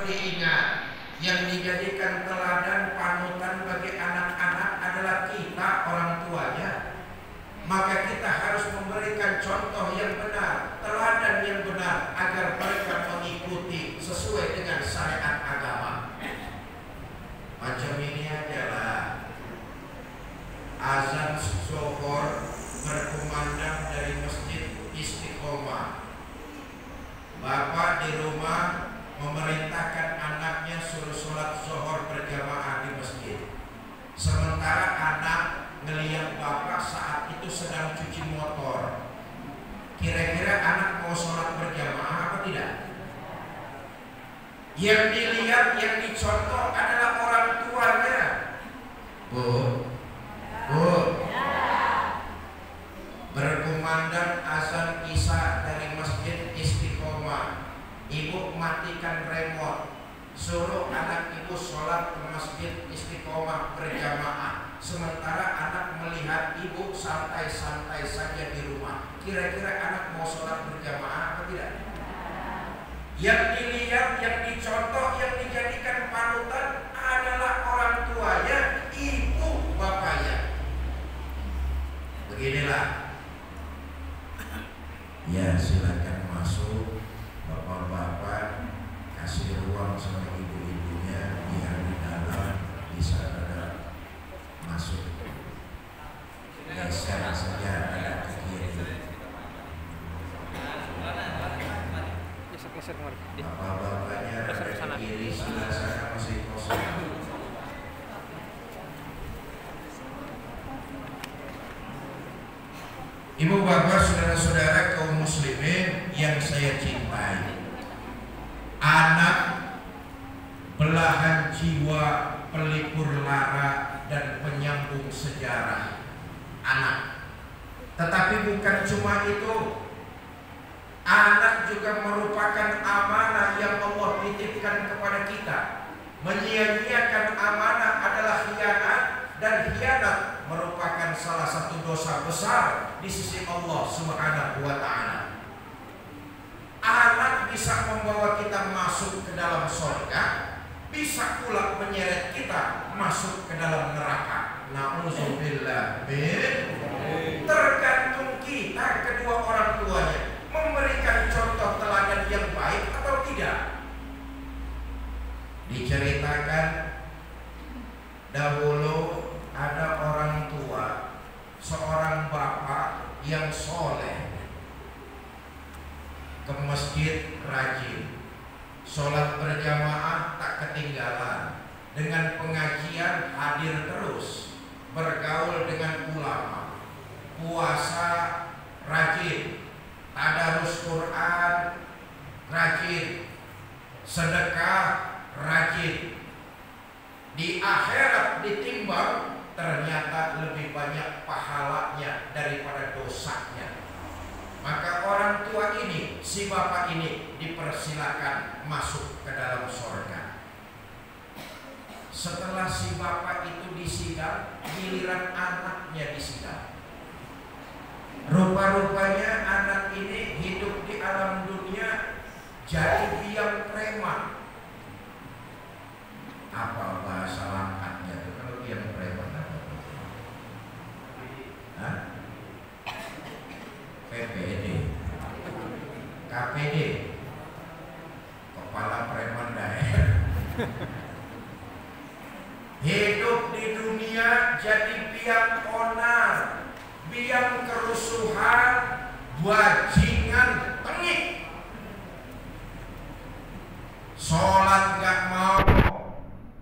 diingat, yang dijadikan teladan panutan bagi anak-anak adalah kita, orang tuanya. Maka kita harus memberikan contoh yang benar, teladan yang benar, agar mereka mengikuti sesuai dengan syariat agama. Macam ini adalah azan zuhur berkumandang dari Masjid Istiqomah. Bapak di rumah memerintahkan anaknya suruh sholat zuhur berjamaah di masjid. Sementara anak ngelihat bapak saat itu sedang cuci motor. Kira-kira anak mau sholat berjamaah apa tidak? Yang dilihat, yang dicontoh adalah orang tuanya. Bu, berkumandang azan isya dari Masjid Istiqomah. Ibu matikan remote, suruh anak ibu sholat ke Masjid Istiqomah berjamaah. Sementara anak melihat ibu santai-santai saja di rumah. Kira-kira anak mau sholat berjamaah apa tidak? Yang dilihat, yang dicontoh, yang dijadikan panutan adalah orang tuanya, ibu bapaknya. Beginilah. Ya, silakan masuk. Bapak-bapak kasih ruang sama ibu-ibunya biar di dalam bisa ada masuk. Geser saja ada ke kiri. Bapak-bapaknya ada ke kiri, sebelah sana masih kosong. Ibu bapak, saudara-saudara kaum muslimin yang saya cintai, anak belahan jiwa, pelipur lara dan penyambung sejarah. Anak, tetapi bukan cuma itu, anak juga merupakan amanah yang Allah titipkan kepada kita. Menyia-nyiakan amanah adalah khianat, dan khianat merupakan salah satu dosa besar di sisi Allah Subhanahu wa ta'ala. Anak bisa membawa kita masuk ke dalam surga, bisa pula menyeret kita masuk ke dalam neraka. Na'udzubillah. Tergantung kita, kedua orang tuanya, memberikan contoh teladan yang baik atau tidak. Diceritakan dahulu ada orang tua, seorang bapak yang soleh, ke masjid rajin, sholat berjamaah tak ketinggalan, dengan pengajian hadir terus, bergaul dengan ulama, puasa rajin, tadarus Quran rajin, sedekah rajin. Di akhirat ditimbang, ternyata lebih banyak pahalanya daripada dosanya. Maka orang tua ini, si bapak ini, dipersilakan masuk ke dalam surga. Setelah si bapak itu disidang, giliran anaknya disidang. Rupa-rupanya anak ini hidup di alam dunia jadi biang preman. Apa bahasa lengkapnya itu kalau biang preman apa? Hah? PPD, KPD, kepala preman daerah. Hidup di dunia jadi biang onar, biang kerusuhan, bajingan, tengik. Sholat gak mau,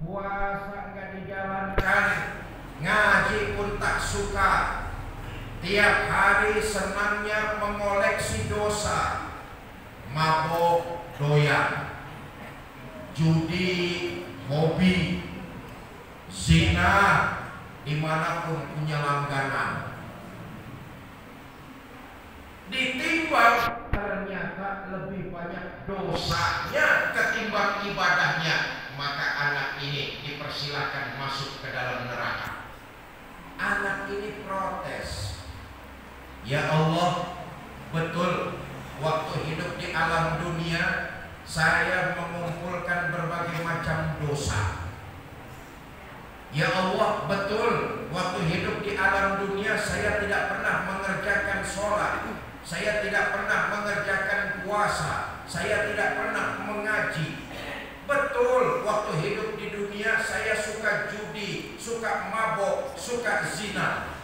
puasa gak dijalankan, ngaji pun tak suka. Tiap hari senangnya mengoleksi dosa, mabok doyan, judi hobi, zina dimanapun punya langganan. Ditimbang ternyata lebih banyak dosanya ketimbang ibadahnya, maka anak ini dipersilakan masuk ke dalam neraka. Anak ini protes, ya Allah, betul waktu hidup di alam dunia saya mengumpulkan berbagai macam dosa. Ya Allah, betul, waktu hidup di alam dunia saya tidak pernah mengerjakan sholat, saya tidak pernah mengerjakan puasa, saya tidak pernah mengaji. Betul, waktu hidup di dunia saya suka judi, suka mabok, suka zina.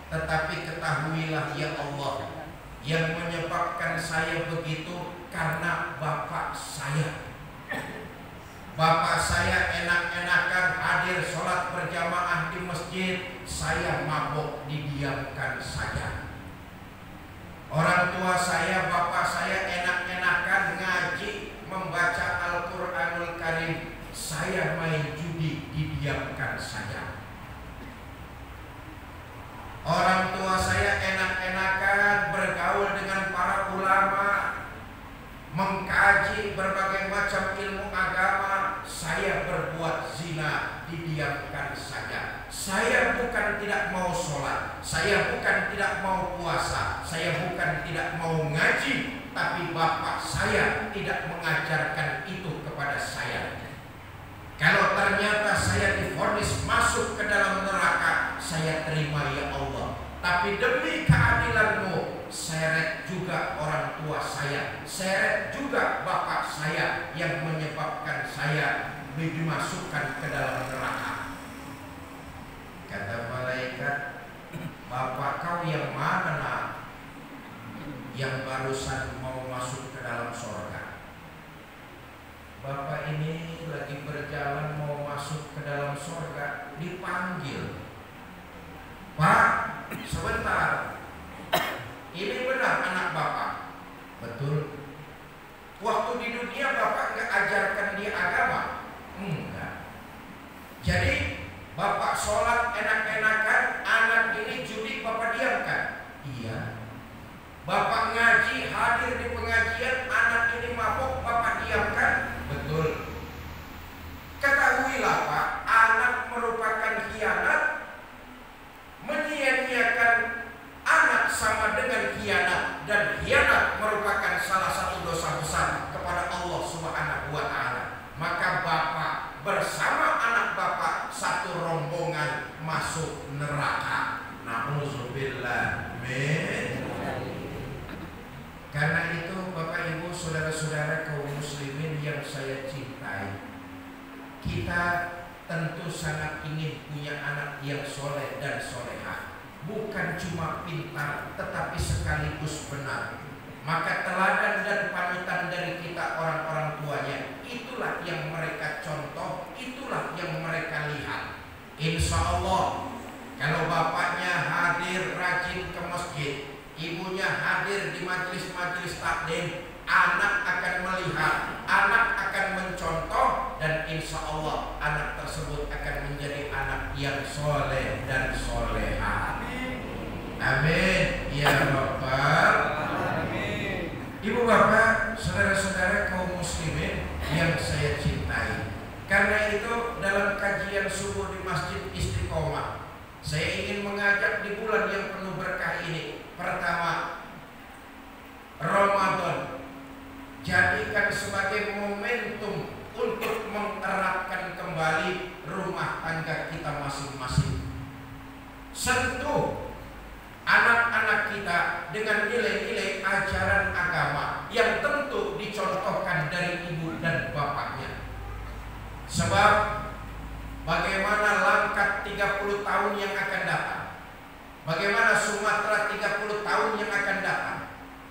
Tetapi ketahuilah ya Allah, yang menyebabkan saya begitu karena bapak saya. Bapak saya enak-enakan hadir sholat berjamaah di masjid, saya mabok didiamkan saja. Orang tua saya, bapak saya enak-enakan ngaji, membaca Al-Quranul Karim, saya main judi didiamkan saja. Orang tua saya enak-enakan bergaul dengan para ulama, mengkaji berbagai macam ilmu agama, saya berbuat zina didiamkan saja. Saya bukan tidak mau sholat, saya bukan tidak mau puasa, saya bukan tidak mau ngaji, tapi bapak saya tidak mengajarkan itu kepada saya. Kalau ternyata saya divonis masuk ke dalam neraka, saya terima ya Allah. Tapi demi keadilan-Mu, seret juga orang tua saya, seret juga bapak saya yang menyebabkan saya dimasukkan ke dalam neraka. Kata malaikat, bapak kau yang mana nak? Yang barusan mau masuk ke dalam surga. Bapak ini lagi berjalan mau masuk ke dalam surga, dipanggil. Pak, sebentar. Ini benar anak bapak? Betul. Waktu di dunia bapak nggak ajarkan dia agama? Enggak. Jadi bapak sholat enak-enakan, anak ini judi bapak diamkan? Iya. Bapak ngaji, hadir di pengajian, anak ini mabuk, bapak diamkan? Betul. Ketahuilah Pak, anak merupakan khianat. Menyia-nyiakan anak sama dengan khianat, dan khianat merupakan salah satu dosa besar kepada Allah Subhanahu wa Ta'ala. Maka bapak bersama anak bapak satu rombongan masuk neraka. Na'udzubillah min. Karena itu Bapak Ibu saudara-saudara kaum muslimin yang saya cintai, kita tentu sangat ingin punya anak yang soleh dan solehah, bukan cuma pintar tetapi sekaligus benar. Maka teladan dan panutan dari kita orang-orang tuanya, itulah yang mereka contoh, itulah yang mereka lihat. Insya Allah kalau bapaknya hadir rajin ke masjid, ibunya hadir di majelis-majelis taklim, anak akan melihat, anak akan mencontoh, dan insya Allah anak tersebut akan menjadi anak yang soleh dan soleha. Amin ya Rabbal alamin. Ibu bapak, saudara-saudara kaum muslimin yang saya cintai, karena itu dalam kajian subuh di Masjid Istiqomah, saya ingin mengajak di bulan yang penuh berkah ini. Pertama, Ramadan jadikan sebagai momentum untuk mengeratkan kembali rumah tangga kita masing-masing. Sentuh anak-anak kita dengan nilai-nilai ajaran agama yang tentu dicontohkan dari ibu dan bapaknya. Sebab bagaimana langkah 30 tahun yang akan datang, bagaimana Sumatera 30 tahun yang akan datang,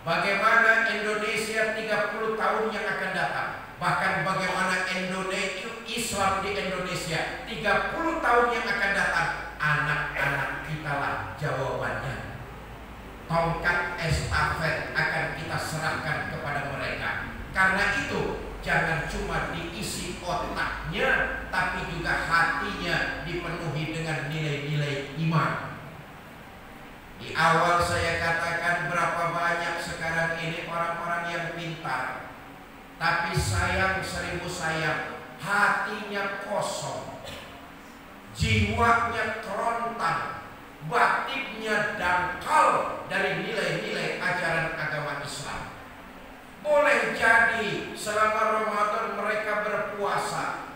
bagaimana Indonesia 30 tahun yang akan datang, bahkan bagaimana Indonesia, Islam di Indonesia 30 tahun yang akan datang, anak-anak kita lah jawabannya. Tongkat estafet akan kita serahkan kepada mereka. Karena itu jangan cuma diisi otaknya, tapi juga hatinya dipenuhi dengan nilai-nilai iman. Di awal saya katakan berapa banyak sekarang ini orang-orang yang pintar, tapi sayang 1000 sayang, hatinya kosong, jiwanya kerontang, batinnya dangkal dari nilai-nilai ajaran agama Islam. Boleh jadi selama Ramadan mereka berpuasa,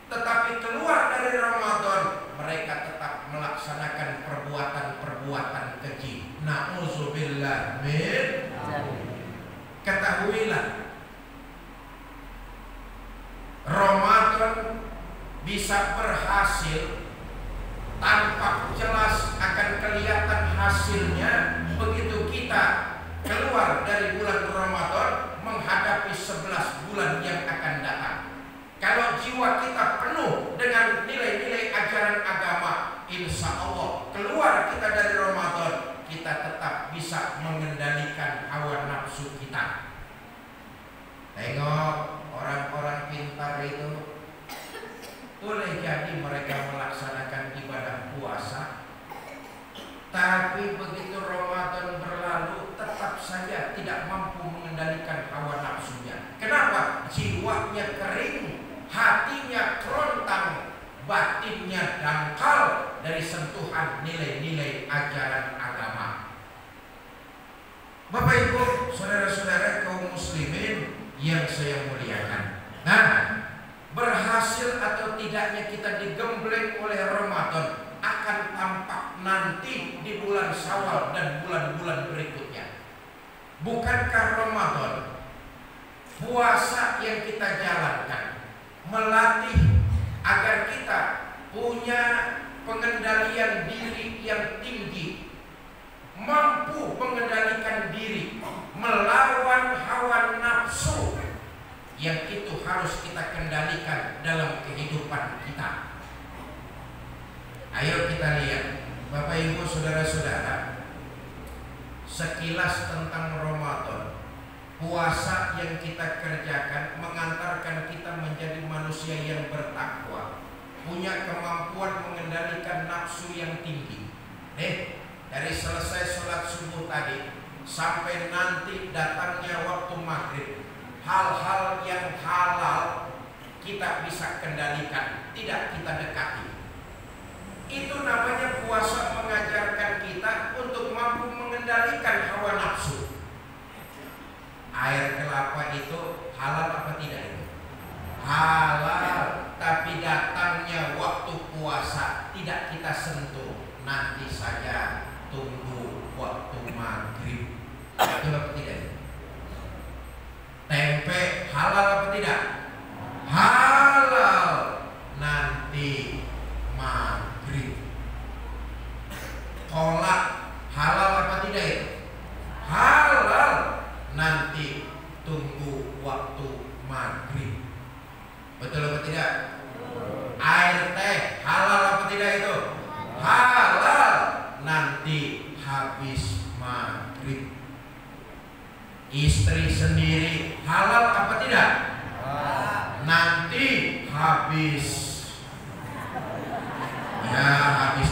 tetapi keluar dari Ramadan mereka tetap melaksanakan perbuatan-perbuatan keji. Na'udzubillah min. Ketahuilah, Ramadan bisa berhasil tanpa jelas akan kelihatan hasilnya begitu kita keluar dari bulan Ramadan menghadapi 11 bulan yang akan datang. Kalau jiwa kita penuh dengan nilai-nilai ajaran agama, insya Allah keluar kita dari Ramadan, kita tetap bisa mengendalikan hawa nafsu kita. Tengok orang-orang pintar itu, boleh jadi mereka melaksanakan ibadah puasa, tapi begitu Ramadan berlalu tetap saja tidak mampu mengendalikan hawa nafsunya. Kenapa? Jiwanya kering, hatinya kerontang, batinnya dangkal dari sentuhan nilai-nilai ajaran agama. Bapak Ibu, saudara-saudara kaum muslimin yang saya muliakan. Nah, berhasil atau tidaknya kita digembleng oleh Ramadan akan tampak nanti di bulan Syawal dan bulan-bulan berikutnya. Bukankah Ramadan, puasa yang kita jalankan, melatih agar kita punya pengendalian diri yang tinggi, mampu mengendalikan diri, melawan hawa nafsu yang itu harus kita kendalikan dalam kehidupan kita. Ayo kita lihat, Bapak Ibu saudara-saudara, sekilas tentang Ramadan. Puasa yang kita kerjakan mengantarkan kita menjadi manusia yang bertakwa, punya kemampuan mengendalikan nafsu yang tinggi. Dari selesai sholat subuh tadi sampai nanti datangnya waktu maghrib, hal-hal yang halal kita bisa kendalikan, tidak kita dekati. Itu namanya puasa mengajarkan kita untuk mampu mengendalikan hawa nafsu. Air kelapa itu halal apa tidak itu? Halal, tapi datangnya waktu puasa tidak kita sentuh. Nanti saja, tunggu waktu maghrib. Betul apa tidak? Tempe halal apa tidak? Halal, nanti maghrib. Kolak halal apa tidak itu? Halal, nanti tunggu waktu maghrib. Betul apa tidak? Air teh halal apa tidak itu? Halal, nanti habis maghrib. Istri sendiri halal apa tidak? Nanti habis, ya habis